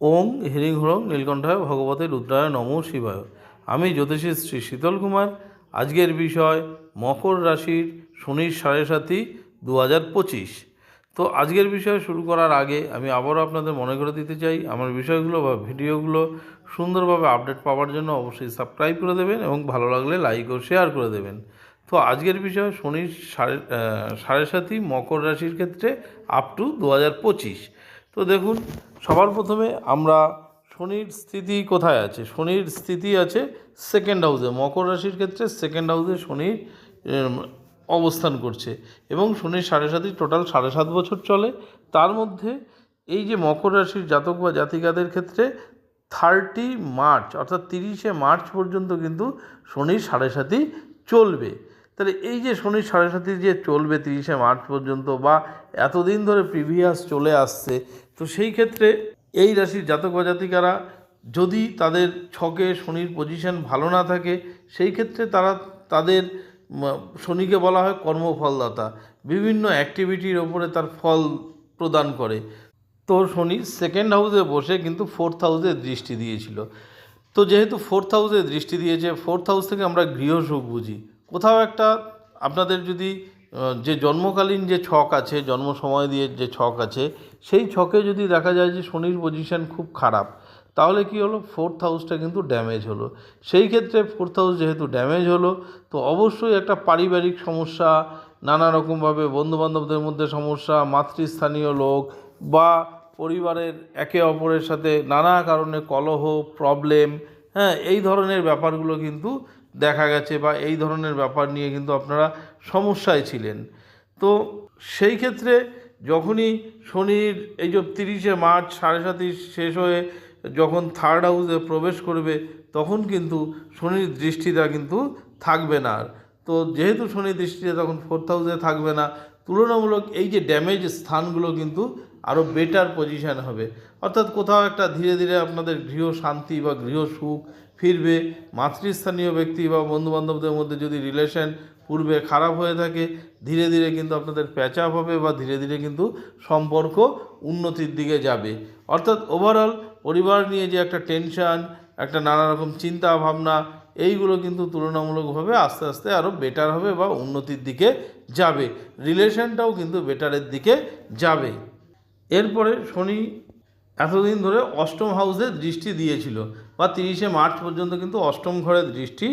ওং হ্রিং হ্রং নীলকণ্ঠায় ভগবতে রুদ্রায় নমঃ শিবায়। আমি জ্যোতিষী শ্রী শীতল কুমার। আজকের বিষয় মকর রাশির শনির সাড়ে সাতি 2025। তো আজকের বিষয় শুরু করার আগে আমি আবারও আপনাদের মনে করে দিতে চাই, আমার বিষয়গুলো বা ভিডিওগুলো সুন্দরভাবে আপডেট পাওয়ার জন্য অবশ্যই সাবস্ক্রাইব করে দেবেন এবং ভালো লাগলে লাইক ও শেয়ার করে দেবেন। তো আজকের বিষয় শনির সাড়ে সাতি মকর রাশির ক্ষেত্রে আপ টু 2025। তো দেখুন, সবার প্রথমে আমরা শনির স্থিতি কোথায় আছে। শনির স্থিতি আছে সেকেন্ড হাউসে। মকর রাশির ক্ষেত্রে সেকেন্ড হাউসে শনি অবস্থান করছে এবং শনির সাড়ে সাতি টোটাল 7.5 বছর চলে। তার মধ্যে এই যে মকর রাশির জাতক বা জাতিকাদের ক্ষেত্রে 30 মার্চ অর্থাৎ 30শে মার্চ পর্যন্ত কিন্তু শনির সাড়ে সাতি চলবে। তাহলে এই যে শনির সাড়ে সাতি যে চলবে 30শে মার্চ পর্যন্ত বা এতদিন ধরে প্রিভিয়াস চলে আসছে, তো সেই ক্ষেত্রে এই রাশির জাতক বা জাতিকারা যদি তাদের ছকে শনির পজিশন ভালো না থাকে, সেই ক্ষেত্রে তারা তাদের শনিকে বলা হয় কর্মফলদাতা, বিভিন্ন অ্যাক্টিভিটির ওপরে তার ফল প্রদান করে। তো শনি সেকেন্ড হাউসে বসে কিন্তু ফোর্থ হাউসে দৃষ্টি দিয়েছিল। তো যেহেতু ফোর্থ হাউসে দৃষ্টি দিয়েছে, ফোর্থ হাউস থেকে আমরা গৃহসুখ বুঝি। কোথাও একটা আপনাদের যদি যে জন্মকালীন যে ছক আছে, জন্ম সময় দিয়ে যে ছক আছে, সেই ছকে যদি দেখা যায় যে শনির পজিশন খুব খারাপ, তাহলে কি হলো, ফোর্থ হাউসটা কিন্তু ড্যামেজ হলো। সেই ক্ষেত্রে ফোর্থ হাউস যেহেতু ড্যামেজ হলো, তো অবশ্যই একটা পারিবারিক সমস্যা, নানা রকমভাবে বন্ধুবান্ধবদের মধ্যে সমস্যা, মাতৃস্থানীয় লোক বা পরিবারের একে অপরের সাথে নানা কারণে কলহ, প্রবলেম, হ্যাঁ, এই ধরনের ব্যাপারগুলো কিন্তু দেখা গেছে বা এই ধরনের ব্যাপার নিয়ে কিন্তু আপনারা সমস্যায় ছিলেন। তো সেই ক্ষেত্রে যখনই শনির এই যে 30শে মার্চ সাড়ে সাতি শেষ হয়ে যখন থার্ড হাউসে প্রবেশ করবে, তখন কিন্তু শনির দৃষ্টিটা কিন্তু থাকবে না আর। তো যেহেতু শনির দৃষ্টিটা তখন ফোর্থ হাউসে থাকবে না, তুলনামূলক এই যে ড্যামেজ স্থানগুলো কিন্তু আরও বেটার পজিশান হবে। অর্থাৎ কোথাও একটা ধীরে ধীরে আপনাদের গৃহ শান্তি বা গৃহ সুখ ফিরবে। মাতৃস্থানীয় ব্যক্তি বা বন্ধুবান্ধবদের মধ্যে যদি রিলেশন পূর্বে খারাপ হয়ে থাকে, ধীরে ধীরে কিন্তু আপনাদের প্যাচ আপ হবে বা ধীরে ধীরে কিন্তু সম্পর্ক উন্নতির দিকে যাবে। অর্থাৎ ওভারঅল পরিবার নিয়ে যে একটা টেনশান, একটা নানা রকম চিন্তা ভাবনা, এইগুলো কিন্তু তুলনামূলকভাবে আস্তে আস্তে আরও বেটার হবে বা উন্নতির দিকে যাবে। রিলেশনটাও কিন্তু বেটারের দিকে যাবে। এরপরে শনি এতদিন ধরে অষ্টম হাউসে দৃষ্টি দিয়েছিল বা 30শে মার্চ পর্যন্ত কিন্তু অষ্টম ঘরে দৃষ্টি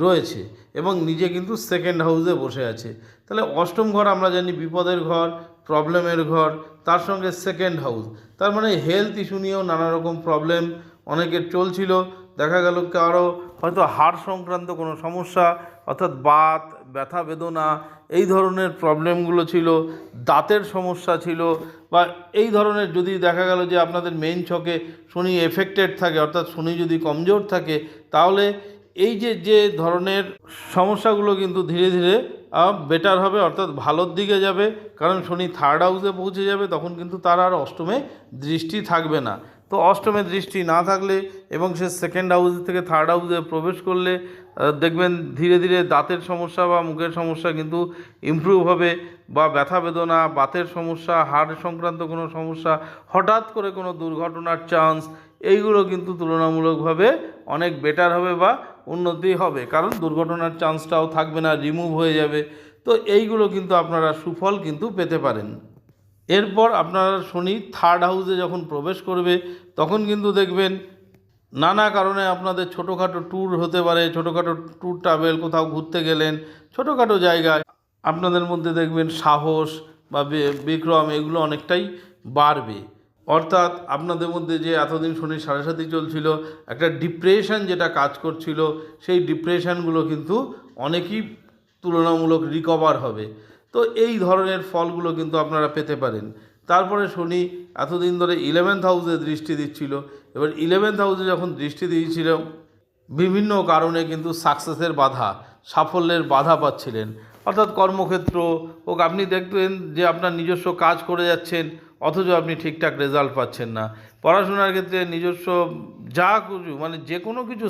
রয়েছে এবং নিজে কিন্তু সেকেন্ড হাউসে বসে আছে। তাহলে অষ্টম ঘর আমরা জানি বিপদের ঘর, প্রবলেমের ঘর, তার সঙ্গে সেকেন্ড হাউস, তার মানে হেলথ ইস্যু নিয়েও নানা রকম প্রবলেম অনেকের চলছিল। দেখা গেল কারো হয়তো হাড় সংক্রান্ত কোনো সমস্যা, অর্থাৎ বাত, ব্যথা বেদনা, এই ধরনের প্রবলেমগুলো ছিল, দাঁতের সমস্যা ছিল বা এই ধরনের যদি দেখা গেল যে আপনাদের মেইন ছকে শনি এফেক্টেড থাকে, অর্থাৎ শনি যদি কমজোর থাকে, তাহলে এই যে যে ধরনের সমস্যাগুলো কিন্তু ধীরে ধীরে বেটার হবে, অর্থাৎ ভালোর দিকে যাবে। কারণ শনি থার্ড হাউসে পৌঁছে যাবে, তখন কিন্তু তার আর অষ্টমে দৃষ্টি থাকবে না। তো অষ্টমে দৃষ্টি না থাকলে এবং সে সেকেন্ড হাউস থেকে থার্ড হাউসে প্রবেশ করলে দেখবেন ধীরে ধীরে দাঁতের সমস্যা বা মুখের সমস্যা কিন্তু ইমপ্রুভ হবে, বা ব্যথা বেদনা, বাতের সমস্যা, হাড় সংক্রান্ত কোনো সমস্যা, হঠাৎ করে কোনো দুর্ঘটনার চান্স, এইগুলো কিন্তু তুলনামূলকভাবে অনেক বেটার হবে বা উন্নতি হবে, কারণ দুর্ঘটনার চান্সটাও থাকবে না, রিমুভ হয়ে যাবে। তো এইগুলো কিন্তু আপনারা সুফল কিন্তু পেতে পারেন। এরপর আপনারা শনি থার্ড হাউসে যখন প্রবেশ করবে, তখন কিন্তু দেখবেন নানা কারণে আপনাদের ছোটোখাটো ট্যুর হতে পারে, ছোটোখাটো ট্যুর ট্রাভেল, কোথাও ঘুরতে গেলেন ছোটোখাটো জায়গায়, আপনাদের মধ্যে দেখবেন সাহস বা বিক্রম এগুলো অনেকটাই বাড়বে। অর্থাৎ আপনাদের মধ্যে যে এতদিন শনির সাড়ে সাতি চলছিল, একটা ডিপ্রেশন যেটা কাজ করছিল, সেই ডিপ্রেশনগুলো কিন্তু অনেকই তুলনামূলক রিকভার হবে। তো এই ধরনের ফলগুলো কিন্তু আপনারা পেতে পারেন। তারপরে শনি এতদিন ধরে 11th হাউসে দৃষ্টি দিচ্ছিল। এবার 11th হাউসে যখন দৃষ্টি দিয়েছিল, বিভিন্ন কারণে কিন্তু সাকসেসের বাধা, সাফল্যের বাধা পাচ্ছিলেন। অর্থাৎ কর্মক্ষেত্র হোক, আপনি দেখবেন যে আপনার নিজস্ব কাজ করে যাচ্ছেন অথচ আপনি ঠিকঠাক রেজাল্ট পাচ্ছেন না। পড়াশোনার ক্ষেত্রে নিজস্ব যা কিছু মানে যে কোনো কিছু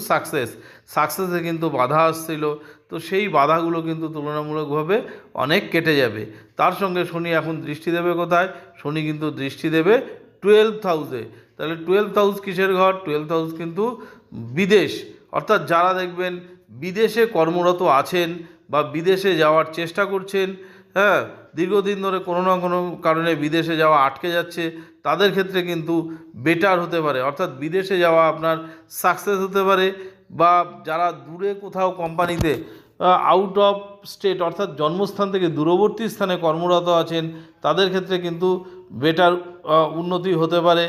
সাকসেসে কিন্তু বাধা আসছিল। তো সেই বাধাগুলো কিন্তু তুলনামূলকভাবে অনেক কেটে যাবে। তার সঙ্গে শনি এখন দৃষ্টি দেবে কোথায়? শনি কিন্তু দৃষ্টি দেবে 12th হাউসে। তাহলে 12th হাউস কিসের ঘর? 12th হাউস কিন্তু বিদেশ, অর্থাৎ যারা দেখবেন বিদেশে কর্মরত আছেন বা বিদেশে যাওয়ার চেষ্টা করছেন, হ্যাঁ, দীর্ঘদিন ধরে কোনো না কোনো কারণে বিদেশে যাওয়া আটকে যাচ্ছে, তাদের ক্ষেত্রে কিন্তু বেটার হতে পারে, অর্থাৎ বিদেশে যাওয়া আপনার সাকসেস হতে পারে। বা যারা দূরে কোথাও কোম্পানিতে আউট অফ স্টেট অর্থাৎ জন্মস্থান থেকে দূরবর্তী স্থানে কর্মরত আছেন, তাদের ক্ষেত্রে কিন্তু বেটার উন্নতি হতে পারে।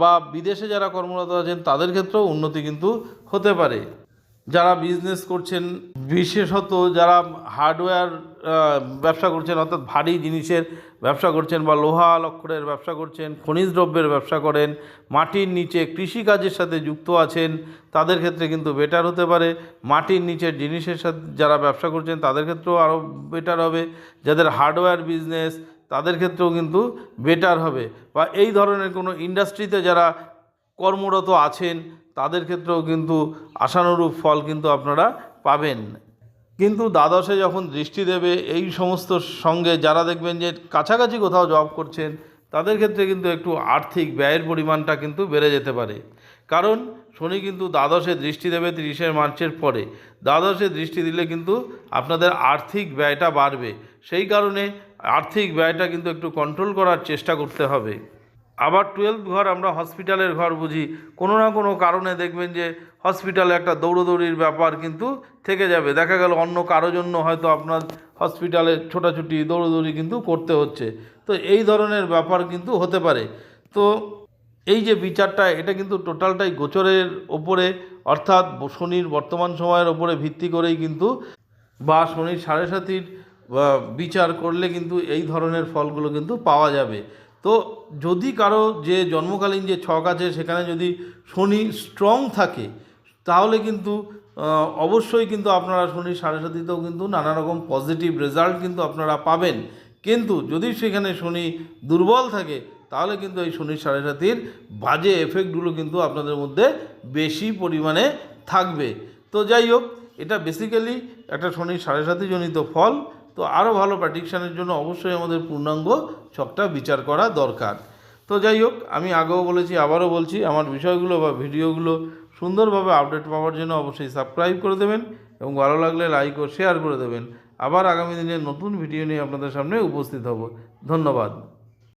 বা বিদেশে যারা কর্মরত আছেন তাদের ক্ষেত্রেও উন্নতি কিন্তু হতে পারে। যারা বিজনেস করছেন, বিশেষত যারা হার্ডওয়্যার ব্যবসা করছেন, অর্থাৎ ভারী জিনিসের ব্যবসা করছেন বা লোহা লক্করের ব্যবসা করছেন, খনিজ দ্রব্যের ব্যবসা করেন, মাটির নিচে কৃষিকাজের সাথে যুক্ত আছেন, তাদের ক্ষেত্রে কিন্তু বেটার হতে পারে। মাটির নিচের জিনিসের সাথে যারা ব্যবসা করছেন তাদের ক্ষেত্রেও আরও বেটার হবে। যাদের হার্ডওয়্যার বিজনেস তাদের ক্ষেত্রেও কিন্তু বেটার হবে। বা এই ধরনের কোনো ইন্ডাস্ট্রিতে যারা কর্মরত আছেন তাদের ক্ষেত্রেও কিন্তু আশানুরূপ ফল কিন্তু আপনারা পাবেন। কিন্তু দ্বাদশে যখন দৃষ্টি দেবে, এই সমস্ত সঙ্গে যারা দেখবেন যে কাছাকাছি কোথাও জব করছেন তাদের ক্ষেত্রে কিন্তু একটু আর্থিক ব্যয়ের পরিমাণটা কিন্তু বেড়ে যেতে পারে। কারণ শনি কিন্তু দ্বাদশে দৃষ্টি দেবে 30শে মার্চের পরে। দ্বাদশে দৃষ্টি দিলে কিন্তু আপনাদের আর্থিক ব্যয়টা বাড়বে, সেই কারণে আর্থিক ব্যয়টা কিন্তু একটু কন্ট্রোল করার চেষ্টা করতে হবে। আবার 12th ঘর আমরা হসপিটালের ঘর বুঝি, কোনো না কোনো কারণে দেখবেন যে হসপিটালে একটা দৌড়োদৌড়ির ব্যাপার কিন্তু থেকে যাবে। দেখা গেল অন্য কারো জন্য হয়তো আপনার হসপিটালে ছোটাছুটি দৌড়োদৌড়ি কিন্তু করতে হচ্ছে, তো এই ধরনের ব্যাপার কিন্তু হতে পারে। তো এই যে বিচারটা, এটা কিন্তু টোটালটাই গোচরের ওপরে, অর্থাৎ শনির বর্তমান সময়ের ওপরে ভিত্তি করেই কিন্তু, বা শনির সাড়ে সাতির বিচার করলে কিন্তু এই ধরনের ফলগুলো কিন্তু পাওয়া যাবে। তো যদি কারো যে জন্মকালীন যে ছক আছে সেখানে যদি শনি স্ট্রং থাকে তাহলে কিন্তু অবশ্যই কিন্তু আপনারা শনির সাড়ে সাতিতেও কিন্তু নানা রকম পজিটিভ রেজাল্ট কিন্তু আপনারা পাবেন। কিন্তু যদি সেখানে শনি দুর্বল থাকে তাহলে কিন্তু এই শনির সাড়ে সাতির বাজে এফেক্টগুলো কিন্তু আপনাদের মধ্যে বেশি পরিমাণে থাকবে। তো যাই হোক, এটা বেসিক্যালি একটা শনির সাড়ে সাতি জনিত ফল। তো আরও ভালো প্রেডিকশানের জন্য অবশ্যই আমাদের পূর্ণাঙ্গ ছকটা বিচার করা দরকার। তো যাই হোক, আমি আগেও বলেছি, আবারও বলছি, আমার বিষয়গুলো বা ভিডিওগুলো সুন্দরভাবে আপডেট পাওয়ার জন্য অবশ্যই সাবস্ক্রাইব করে দেবেন এবং ভালো লাগলে লাইক ও শেয়ার করে দেবেন। আবার আগামী দিনে নতুন ভিডিও নিয়ে আপনাদের সামনে উপস্থিত হব। ধন্যবাদ।